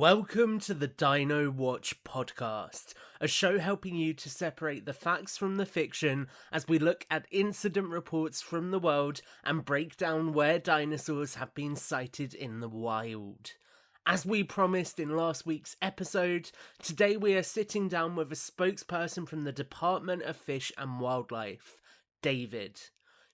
Welcome to the Dino Watch Podcast, a show helping you to separate the facts from the fiction as we look at incident reports from the world and break down where dinosaurs have been sighted in the wild. As we promised in last week's episode, today we are sitting down with a spokesperson from the Department of Fish and Wildlife, David.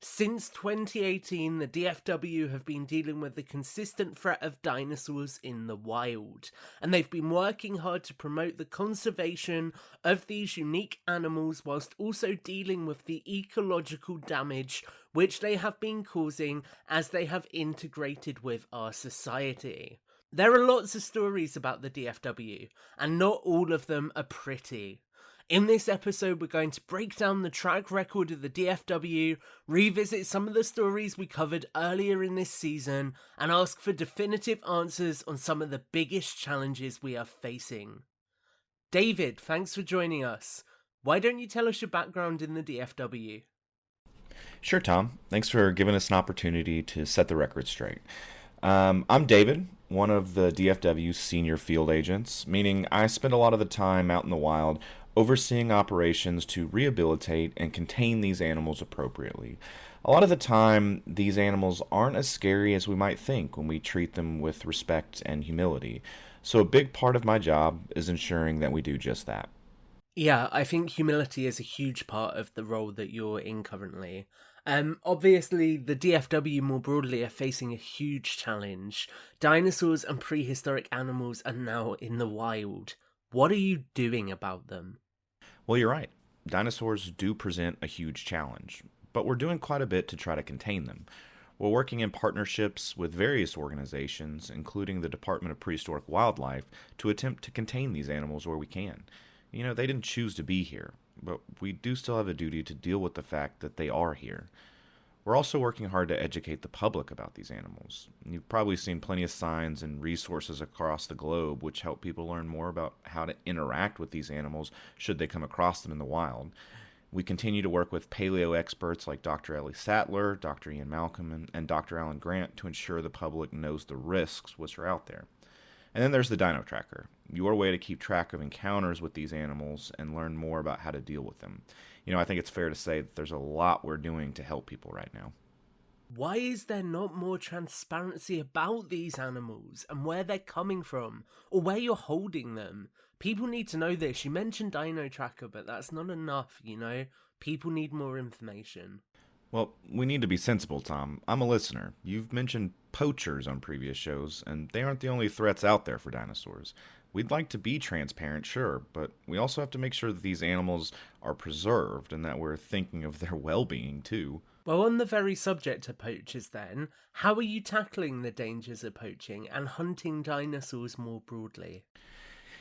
Since 2018, the DFW have been dealing with the consistent threat of dinosaurs in the wild, and they've been working hard to promote the conservation of these unique animals whilst also dealing with the ecological damage which they have been causing as they have integrated with our society. There are lots of stories about the DFW, and not all of them are pretty. In this episode, we're going to break down the track record of the DFW, revisit some of the stories we covered earlier in this season, and ask for definitive answers on some of the biggest challenges we are facing. David, thanks for joining us. Why don't you tell us your background in the DFW? Sure, Tom. Thanks for giving us an opportunity to set the record straight. I'm David, one of the DFW's senior field agents, meaning I spend a lot of the time out in the wild overseeing operations to rehabilitate and contain these animals appropriately. A lot of the time, these animals aren't as scary as we might think when we treat them with respect and humility. So a big part of my job is ensuring that we do just that. Yeah, I think humility is a huge part of the role that you're in currently. Obviously, the DFW more broadly are facing a huge challenge. Dinosaurs and prehistoric animals are now in the wild. What are you doing about them? Well, you're right. Dinosaurs do present a huge challenge, but we're doing quite a bit to try to contain them. We're working in partnerships with various organizations, including the Department of Prehistoric Wildlife, to attempt to contain these animals where we can. You know, they didn't choose to be here, but we do still have a duty to deal with the fact that they are here. We're also working hard to educate the public about these animals. You've probably seen plenty of signs and resources across the globe which help people learn more about how to interact with these animals should they come across them in the wild. We continue to work with paleo experts like Dr. Ellie Sattler, Dr. Ian Malcolm, and Dr. Alan Grant to ensure the public knows the risks which are out there. And then there's the Dino Tracker, your way to keep track of encounters with these animals and learn more about how to deal with them. You know, I think it's fair to say that there's a lot we're doing to help people right now. Why is there not more transparency about these animals and where they're coming from or where you're holding them? People need to know this. You mentioned Dino Tracker, but that's not enough, you know? People need more information. Well, we need to be sensible, Tom. I'm a listener. You've mentioned poachers on previous shows, and they aren't the only threats out there for dinosaurs. We'd like to be transparent, sure, but we also have to make sure that these animals are preserved and that we're thinking of their well-being, too. Well, on the very subject of poachers then, how are you tackling the dangers of poaching and hunting dinosaurs more broadly?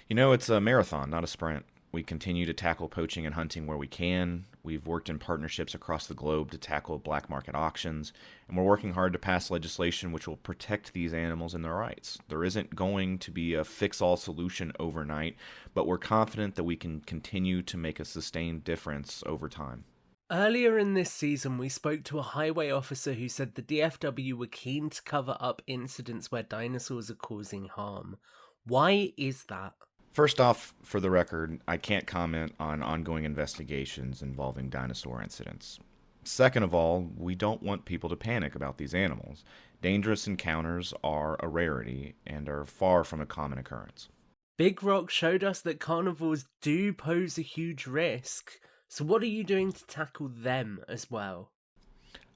You know, it's a marathon, not a sprint. We continue to tackle poaching and hunting where we can. We've worked in partnerships across the globe to tackle black market auctions, and we're working hard to pass legislation which will protect these animals and their rights. There isn't going to be a fix-all solution overnight, but we're confident that we can continue to make a sustained difference over time. Earlier in this season, we spoke to a highway officer who said the DFW were keen to cover up incidents where dinosaurs are causing harm. Why is that? First off, for the record, I can't comment on ongoing investigations involving dinosaur incidents. Second of all, we don't want people to panic about these animals. Dangerous encounters are a rarity and are far from a common occurrence. Big Rock showed us that carnivores do pose a huge risk. So what are you doing to tackle them as well?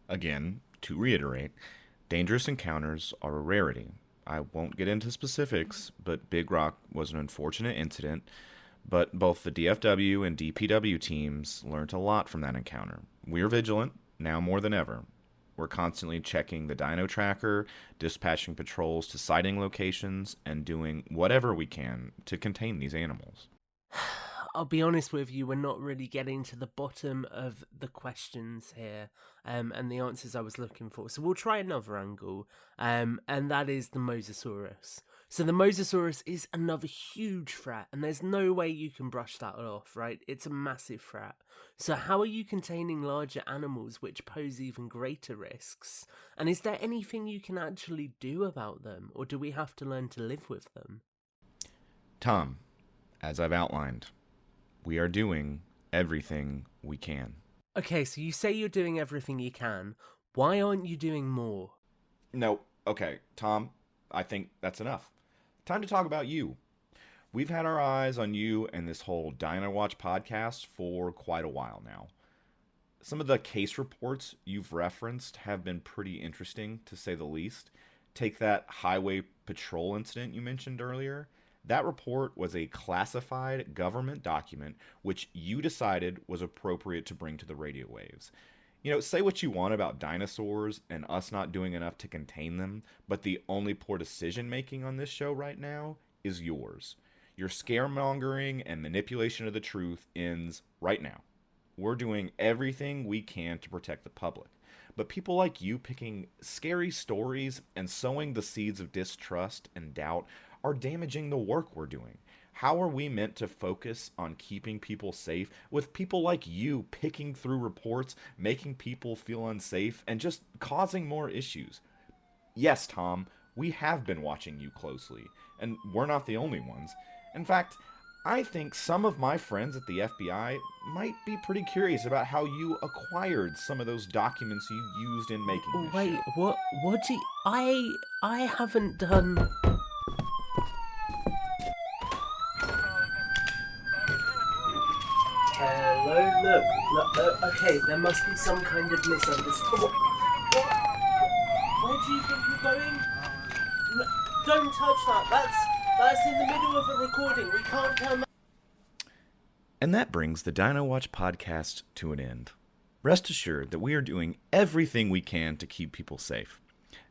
Again, to reiterate, dangerous encounters are a rarity. I won't get into specifics, but Big Rock was an unfortunate incident, but both the DFW and DPW teams learned a lot from that encounter. We're vigilant, now more than ever. We're constantly checking the Dino Tracker, dispatching patrols to sighting locations, and doing whatever we can to contain these animals. I'll be honest with you, we're not really getting to the bottom of the questions here and the answers I was looking for. So we'll try another angle, and that is the Mosasaurus. So the Mosasaurus is another huge threat, and there's no way you can brush that off, right? It's a massive threat. So how are you containing larger animals which pose even greater risks? And is there anything you can actually do about them, or do we have to learn to live with them? Tom, as I've outlined, we are doing everything we can. Okay, so you say you're doing everything you can. Why aren't you doing more? No, okay, Tom, I think that's enough. Time to talk about you. We've had our eyes on you and this whole Dino Watch podcast for quite a while now. Some of the case reports you've referenced have been pretty interesting, to say the least. Take that highway patrol incident you mentioned earlier. That report was a classified government document which you decided was appropriate to bring to the radio waves. Say what you want about dinosaurs and us not doing enough to contain them, but the only poor decision making on this show right now is yours. Your scaremongering and manipulation of the truth ends right now. We're doing everything we can to protect the public. But people like you picking scary stories and sowing the seeds of distrust and doubt are damaging the work we're doing. How are we meant to focus on keeping people safe with people like you picking through reports, making people feel unsafe, and just causing more issues? Yes, Tom, we have been watching you closely, and we're not the only ones. In fact, I think some of my friends at the FBI might be pretty curious about how you acquired some of those documents you used in making this Wait, show. what do you... I haven't done... Hello, look, okay, there must be some kind of misunderstanding. What? Where do you think you're going? Don't touch that, that's in the middle of a recording, we can't turn that... And that brings the Dino Watch podcast to an end. Rest assured that we are doing everything we can to keep people safe.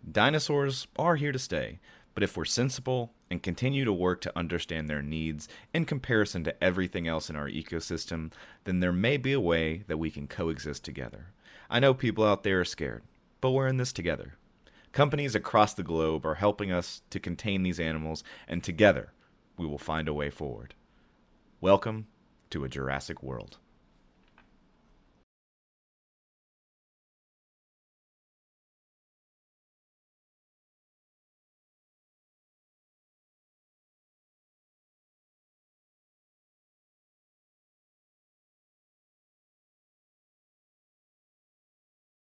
Dinosaurs are here to stay, but if we're sensible and continue to work to understand their needs in comparison to everything else in our ecosystem, then there may be a way that we can coexist together. I know people out there are scared, but we're in this together. Companies across the globe are helping us to contain these animals, and together we will find a way forward. Welcome to a Jurassic World.